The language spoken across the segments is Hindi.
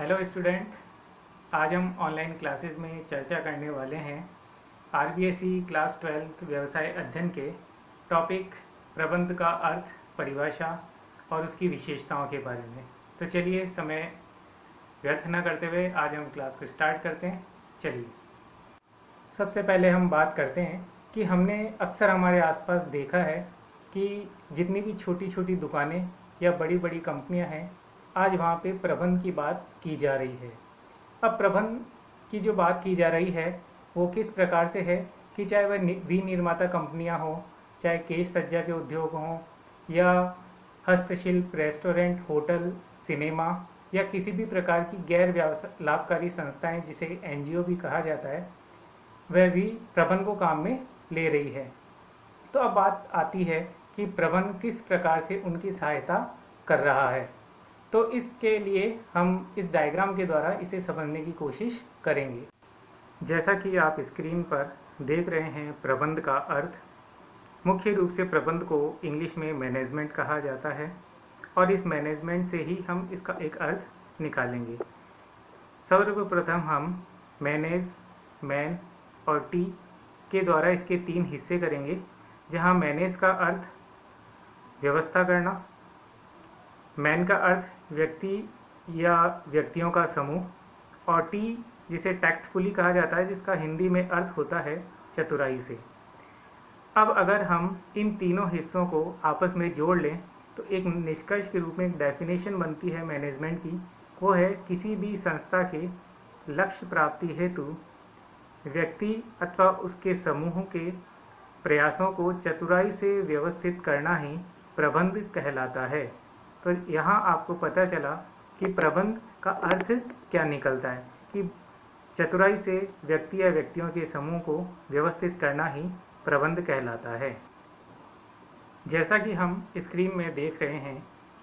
हेलो स्टूडेंट, आज हम ऑनलाइन क्लासेस में चर्चा करने वाले हैं आरबीएसई क्लास 12 व्यवसाय अध्ययन के टॉपिक प्रबंध का अर्थ, परिभाषा और उसकी विशेषताओं के बारे में। तो चलिए समय व्यर्थ न करते हुए आज हम क्लास को स्टार्ट करते हैं। चलिए, सबसे पहले हम बात करते हैं कि हमने अक्सर हमारे आसपास देखा है कि जितनी भी छोटी छोटी दुकानें या बड़ी बड़ी कंपनियां हैं, आज वहाँ पे प्रबंध की बात की जा रही है। अब प्रबंध की जो बात की जा रही है वो किस प्रकार से है कि चाहे वह विनिर्माता कंपनियां हों, चाहे केश सज्जा के उद्योग हों, या हस्तशिल्प, रेस्टोरेंट, होटल, सिनेमा या किसी भी प्रकार की गैर व्यवसाय लाभकारी संस्थाएं जिसे एनजीओ भी कहा जाता है, वह भी प्रबंध को काम में ले रही है। तो अब बात आती है कि प्रबंध किस प्रकार से उनकी सहायता कर रहा है। तो इसके लिए हम इस डायग्राम के द्वारा इसे समझने की कोशिश करेंगे। जैसा कि आप स्क्रीन पर देख रहे हैं, प्रबंध का अर्थ मुख्य रूप से प्रबंध को इंग्लिश में मैनेजमेंट कहा जाता है और इस मैनेजमेंट से ही हम इसका एक अर्थ निकालेंगे। सर्वप्रथम हम मैनेज, मैन और टी के द्वारा इसके 3 हिस्से करेंगे, जहां मैनेज का अर्थ व्यवस्था करना, मैन का अर्थ व्यक्ति या व्यक्तियों का समूह, और टी जिसे टैक्टफुली कहा जाता है, जिसका हिंदी में अर्थ होता है चतुराई से। अब अगर हम इन तीनों हिस्सों को आपस में जोड़ लें तो एक निष्कर्ष के रूप में एक डेफिनेशन बनती है मैनेजमेंट की। वो है किसी भी संस्था के लक्ष्य प्राप्ति हेतु व्यक्ति अथवा उसके समूह के प्रयासों को चतुराई से व्यवस्थित करना ही प्रबंध कहलाता है। तो यहाँ आपको पता चला कि प्रबंध का अर्थ क्या निकलता है कि चतुराई से व्यक्ति या व्यक्तियों के समूह को व्यवस्थित करना ही प्रबंध कहलाता है। जैसा कि हम स्क्रीन में देख रहे हैं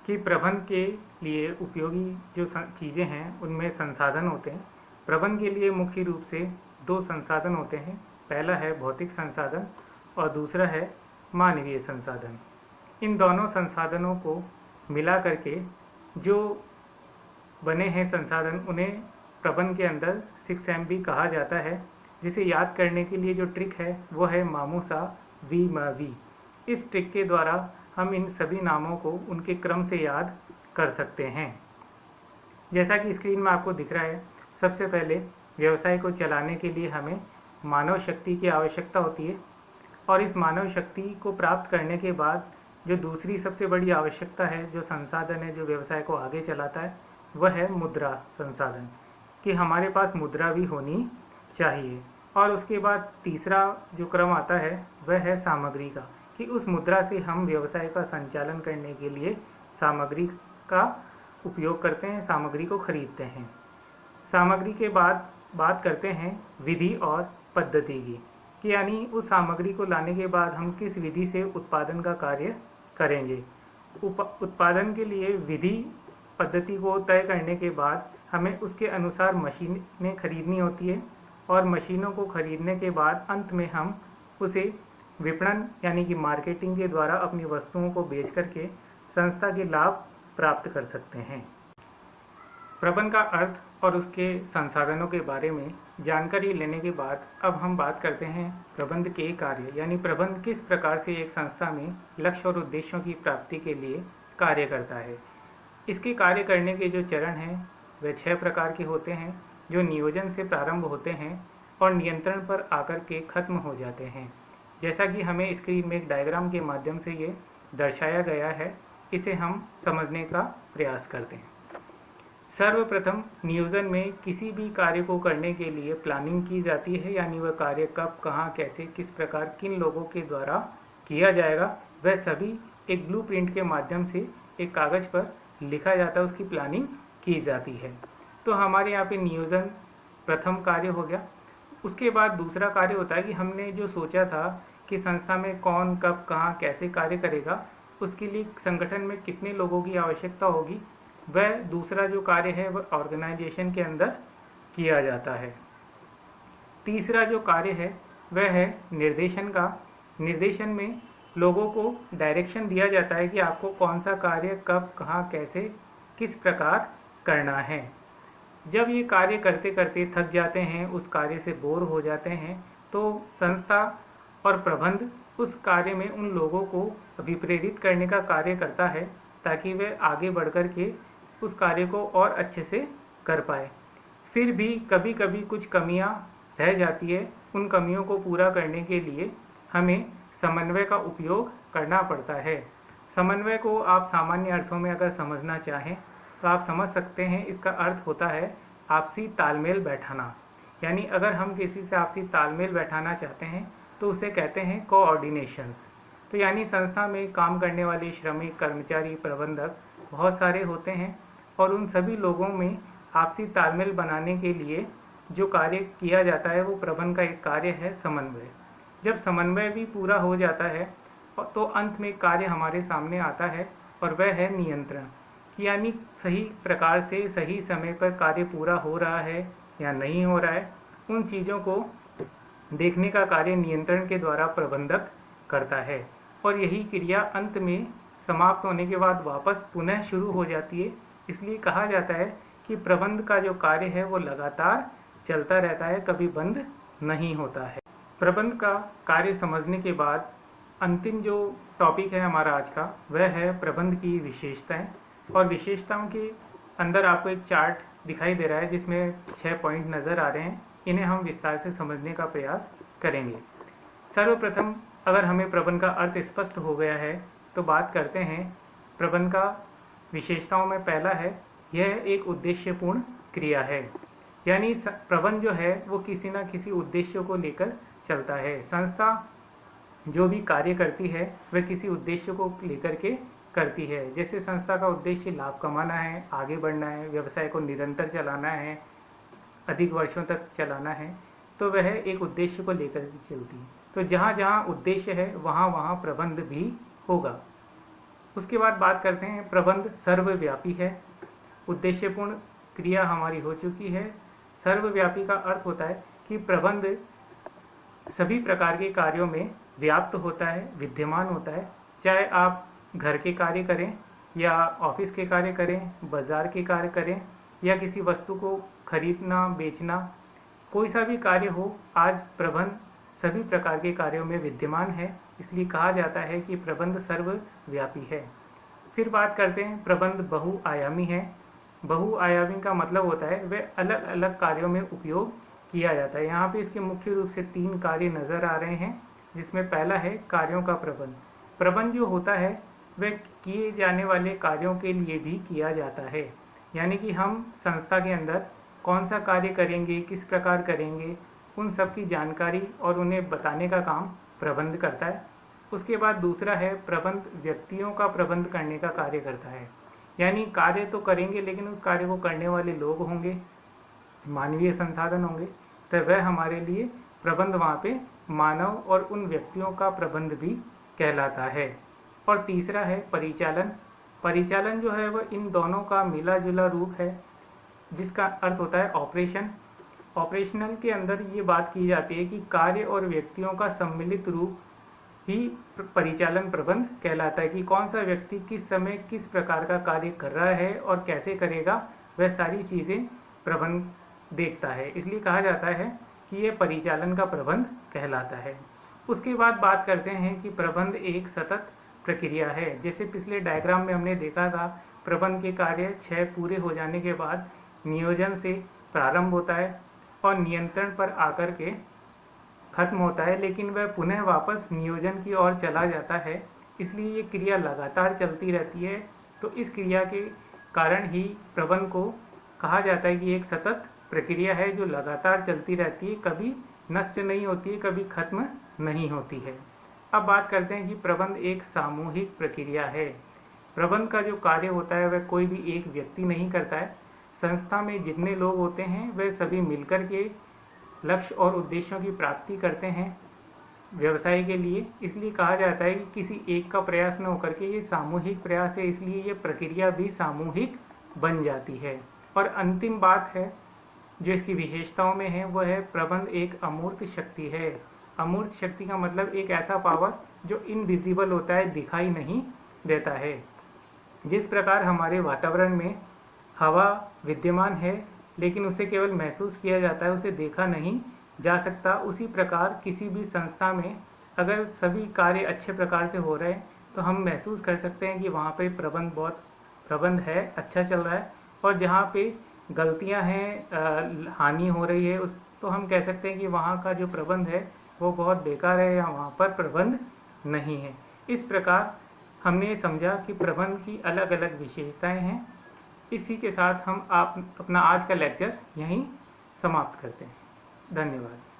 कि प्रबंध के लिए उपयोगी जो चीज़ें हैं उनमें संसाधन होते हैं। प्रबंध के लिए मुख्य रूप से 2 संसाधन होते हैं। पहला है भौतिक संसाधन और दूसरा है मानवीय संसाधन। इन दोनों संसाधनों को मिला करके जो बने हैं संसाधन, उन्हें प्रबंध के अंदर 6M भी कहा जाता है, जिसे याद करने के लिए जो ट्रिक है वो है मामूसा वी म वी। इस ट्रिक के द्वारा हम इन सभी नामों को उनके क्रम से याद कर सकते हैं। जैसा कि स्क्रीन में आपको दिख रहा है, सबसे पहले व्यवसाय को चलाने के लिए हमें मानव शक्ति की आवश्यकता होती है और इस मानव शक्ति को प्राप्त करने के बाद जो दूसरी सबसे बड़ी आवश्यकता है, जो संसाधन है जो व्यवसाय को आगे चलाता है, वह है मुद्रा संसाधन, कि हमारे पास मुद्रा भी होनी चाहिए। और उसके बाद तीसरा जो क्रम आता है वह है सामग्री का, कि उस मुद्रा से हम व्यवसाय का संचालन करने के लिए सामग्री का उपयोग करते हैं, सामग्री को खरीदते हैं। सामग्री के बाद बात करते हैं विधि और पद्धति की, कि यानी उस सामग्री को लाने के बाद हम किस विधि से उत्पादन का कार्य करेंगे। उत्पादन के लिए विधि पद्धति को तय करने के बाद हमें उसके अनुसार मशीनें खरीदनी होती है और मशीनों को खरीदने के बाद अंत में हम उसे विपणन यानी कि मार्केटिंग के द्वारा अपनी वस्तुओं को बेच करके संस्था के लाभ प्राप्त कर सकते हैं। प्रबंध का अर्थ और उसके संसाधनों के बारे में जानकारी लेने के बाद अब हम बात करते हैं प्रबंध के कार्य, यानी प्रबंध किस प्रकार से एक संस्था में लक्ष्य और उद्देश्यों की प्राप्ति के लिए कार्य करता है। इसके कार्य करने के जो चरण हैं वे 6 प्रकार के होते हैं, जो नियोजन से प्रारंभ होते हैं और नियंत्रण पर आकर के खत्म हो जाते हैं। जैसा कि हमें स्क्रीन में एक डायग्राम के माध्यम से ये दर्शाया गया है, इसे हम समझने का प्रयास करते हैं। सर्वप्रथम नियोजन में किसी भी कार्य को करने के लिए प्लानिंग की जाती है, यानी वह कार्य कब, कहाँ, कैसे, किस प्रकार, किन लोगों के द्वारा किया जाएगा, वह सभी एक ब्लूप्रिंट के माध्यम से एक कागज़ पर लिखा जाता है, उसकी प्लानिंग की जाती है। तो हमारे यहाँ पे नियोजन प्रथम कार्य हो गया। उसके बाद दूसरा कार्य होता है कि हमने जो सोचा था कि संस्था में कौन, कब, कहाँ, कैसे कार्य करेगा, उसके लिए संगठन में कितने लोगों की आवश्यकता होगी, वह दूसरा जो कार्य है वह ऑर्गेनाइजेशन के अंदर किया जाता है। तीसरा जो कार्य है वह है निर्देशन का। निर्देशन में लोगों को डायरेक्शन दिया जाता है कि आपको कौन सा कार्य कब, कहाँ, कैसे, किस प्रकार करना है। जब ये कार्य करते करते थक जाते हैं, उस कार्य से बोर हो जाते हैं, तो संस्था और प्रबंध उस कार्य में उन लोगों को अभिप्रेरित करने का कार्य करता है ताकि वे आगे बढ़ कर के उस कार्य को और अच्छे से कर पाए। फिर भी कभी कभी कुछ कमियां रह जाती है। उन कमियों को पूरा करने के लिए हमें समन्वय का उपयोग करना पड़ता है। समन्वय को आप सामान्य अर्थों में अगर समझना चाहें तो आप समझ सकते हैं, इसका अर्थ होता है आपसी तालमेल बैठाना। यानी अगर हम किसी से आपसी तालमेल बैठाना चाहते हैं तो उसे कहते हैं कोऑर्डिनेशंस। तो यानी संस्था में काम करने वाले श्रमिक, कर्मचारी, प्रबंधक बहुत सारे होते हैं और उन सभी लोगों में आपसी तालमेल बनाने के लिए जो कार्य किया जाता है वो प्रबंध का एक कार्य है, समन्वय। जब समन्वय भी पूरा हो जाता है तो अंत में कार्य हमारे सामने आता है और वह है नियंत्रण। यानी सही प्रकार से सही समय पर कार्य पूरा हो रहा है या नहीं हो रहा है, उन चीज़ों को देखने का कार्य नियंत्रण के द्वारा प्रबंधक करता है। और यही क्रिया अंत में समाप्त होने के बाद वापस पुनः शुरू हो जाती है। इसलिए कहा जाता है कि प्रबंध का जो कार्य है वो लगातार चलता रहता है, कभी बंद नहीं होता है। प्रबंध का कार्य समझने के बाद अंतिम जो टॉपिक है हमारा आज का, वह है प्रबंध की विशेषताएं। और विशेषताओं के अंदर आपको एक चार्ट दिखाई दे रहा है जिसमें 6 पॉइंट नज़र आ रहे हैं। इन्हें हम विस्तार से समझने का प्रयास करेंगे। सर्वप्रथम अगर हमें प्रबंध का अर्थ स्पष्ट हो गया है तो बात करते हैं प्रबंध का विशेषताओं में पहला है, यह एक उद्देश्यपूर्ण क्रिया है। यानी प्रबंध जो है वो किसी न किसी उद्देश्य को लेकर चलता है। संस्था जो भी कार्य करती है वह किसी उद्देश्य को लेकर के करती है। जैसे संस्था का उद्देश्य लाभ कमाना है, आगे बढ़ना है, व्यवसाय को निरंतर चलाना है, अधिक वर्षों तक चलाना है, तो वह एक उद्देश्य को लेकर चलती है। तो जहाँ जहाँ उद्देश्य है वहाँ वहाँ प्रबंध भी होगा। उसके बाद बात करते हैं प्रबंध सर्वव्यापी है। उद्देश्यपूर्ण क्रिया हमारी हो चुकी है। सर्वव्यापी का अर्थ होता है कि प्रबंध सभी प्रकार के कार्यों में व्याप्त होता है, विद्यमान होता है। चाहे आप घर के कार्य करें या ऑफिस के कार्य करें, बाजार के कार्य करें या किसी वस्तु को खरीदना, बेचना, कोई सा भी कार्य हो, आज प्रबंध सभी प्रकार के कार्यों में विद्यमान है। इसलिए कहा जाता है कि प्रबंध सर्वव्यापी है। फिर बात करते हैं प्रबंध बहुआयामी है। बहुआयामी का मतलब होता है वह अलग अलग कार्यों में उपयोग किया जाता है। यहाँ पे इसके मुख्य रूप से 3 कार्य नज़र आ रहे हैं, जिसमें पहला है कार्यों का प्रबंध। प्रबंध जो होता है वह किए जाने वाले कार्यों के लिए भी किया जाता है। यानी कि हम संस्था के अंदर कौन सा कार्य करेंगे, किस प्रकार करेंगे, उन सब की जानकारी और उन्हें बताने का काम प्रबंध करता है। उसके बाद दूसरा है प्रबंध व्यक्तियों का प्रबंध करने का कार्य करता है। यानी कार्य तो करेंगे लेकिन उस कार्य को करने वाले लोग होंगे, मानवीय संसाधन होंगे, तो वह हमारे लिए प्रबंध वहाँ पे मानव और उन व्यक्तियों का प्रबंध भी कहलाता है। और तीसरा है परिचालन। परिचालन जो है वह इन दोनों का मिला जुला रूप है, जिसका अर्थ होता है ऑपरेशन। ऑपरेशनल के अंदर ये बात की जाती है कि कार्य और व्यक्तियों का सम्मिलित रूप ही परिचालन प्रबंध कहलाता है। कि कौन सा व्यक्ति किस समय किस प्रकार का कार्य कर रहा है और कैसे करेगा, वह सारी चीज़ें प्रबंध देखता है। इसलिए कहा जाता है कि यह परिचालन का प्रबंध कहलाता है। उसके बाद बात करते हैं कि प्रबंध एक सतत प्रक्रिया है। जैसे पिछले डायग्राम में हमने देखा था, प्रबंध के कार्य 6 पूरे हो जाने के बाद नियोजन से प्रारंभ होता है और नियंत्रण पर आकर के खत्म होता है, लेकिन वह पुनः वापस नियोजन की ओर चला जाता है। इसलिए ये क्रिया लगातार चलती रहती है। तो इस क्रिया के कारण ही प्रबंध को कहा जाता है कि एक सतत प्रक्रिया है जो लगातार चलती रहती है, कभी नष्ट नहीं होती है, कभी खत्म नहीं होती है। अब बात करते हैं कि प्रबंध एक सामूहिक प्रक्रिया है। प्रबंध का जो कार्य होता है वह कोई भी एक व्यक्ति नहीं करता है। संस्था में जितने लोग होते हैं वह सभी मिलकर के लक्ष्य और उद्देश्यों की प्राप्ति करते हैं व्यवसाय के लिए। इसलिए कहा जाता है कि किसी एक का प्रयास न होकर के ये सामूहिक प्रयास है, इसलिए ये प्रक्रिया भी सामूहिक बन जाती है। और अंतिम बात है जो इसकी विशेषताओं में है, वह है प्रबंध एक अमूर्त शक्ति है। अमूर्त शक्ति का मतलब एक ऐसा पावर जो इनविजिबल होता है, दिखाई नहीं देता है। जिस प्रकार हमारे वातावरण में हवा विद्यमान है, लेकिन उसे केवल महसूस किया जाता है, उसे देखा नहीं जा सकता। उसी प्रकार किसी भी संस्था में अगर सभी कार्य अच्छे प्रकार से हो रहे हैं तो हम महसूस कर सकते हैं कि वहाँ पे प्रबंध है, अच्छा चल रहा है। और जहाँ पे गलतियाँ हैं, हानि हो रही है, उस तो हम कह सकते हैं कि वहाँ का जो प्रबंध है वो बहुत बेकार है या वहाँ पर प्रबंध नहीं है। इस प्रकार हमने समझा कि प्रबंध की अलग अलग विशेषताएं हैं। इसी के साथ हम अपना आज का लेक्चर यहीं समाप्त करते हैं। धन्यवाद।